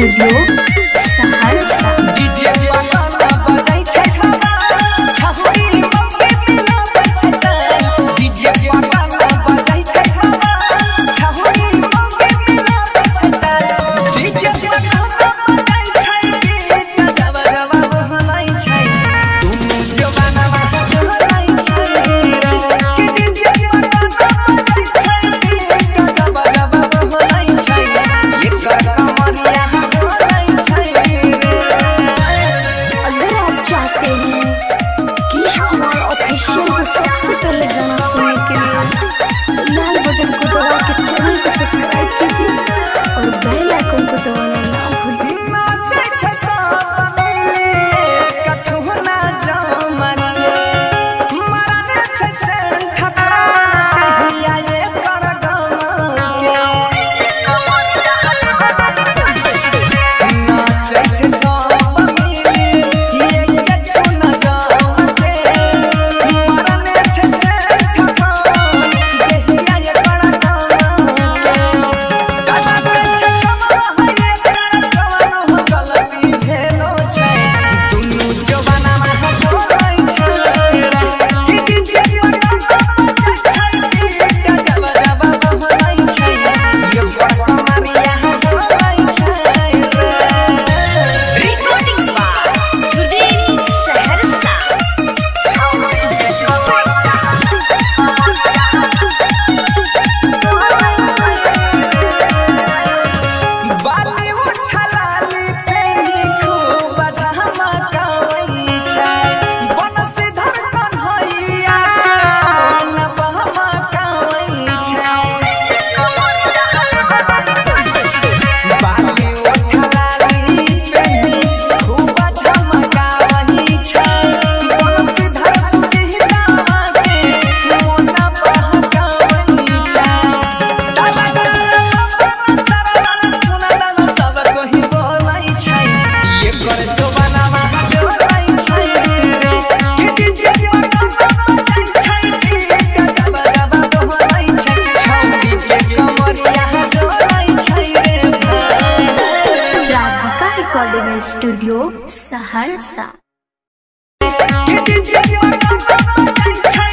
Studio Saharsa. DJ वाला बजाई छै छहुरी मम्मी मिलाबै छै डीजे वाला बजाई छै छहुरी मम्मी मिलाबै छै डीजे वाला बजाई छै जब जब बोलै छै दुनु जवाना बोलै छै रे कि डीजे वाला बजाई छै जब जब बोलै छै एकर कमरिया बोलै छै रे। अगर आप चाहते हैं किश कुमार ऑफिशियल को सबसे पहले गाना सुनने के लिए लाल बटन को दबा के चैनल को सब्सक्राइब कीजिए और बेल आइकन को दबाना ना भूलिए। नाचे छै सब मिली कठुना जमके मरने छै सेंठ पावन देहिया एकर गमके नाचे छै सब मिली कठुना जमके मरने छै सेंठ पावन देहिया एकर गमके गाना पे छै कमवा है एकर कवन हो गलती भेलो छै दुनु जवाना में बोलै छै रे कि डीजे वाला बजाई छै जब जब बोलै छै एकर कमरिया बोलै छै रे। Recording by Sudeep Saharsa. बाली उठलाली पेनी खूब झमकावै छै बनसी धड़कन होइया के मन बहमकावै छै बाली उठलाली पेनी खूब झमकावै छै बनसी धड़कन हिलावा के मन बहकावै छै दादा सरवन सुनदन सब कोही बोलै छै एकर जवाना बोलै छै रे कि डीजे वाला बजाई छै जब जब बोलै छै छौरी के कमरिया डोलै छै रे भाई। Radhika recording studio Saharsa. कि डीजे वाला बजाई छै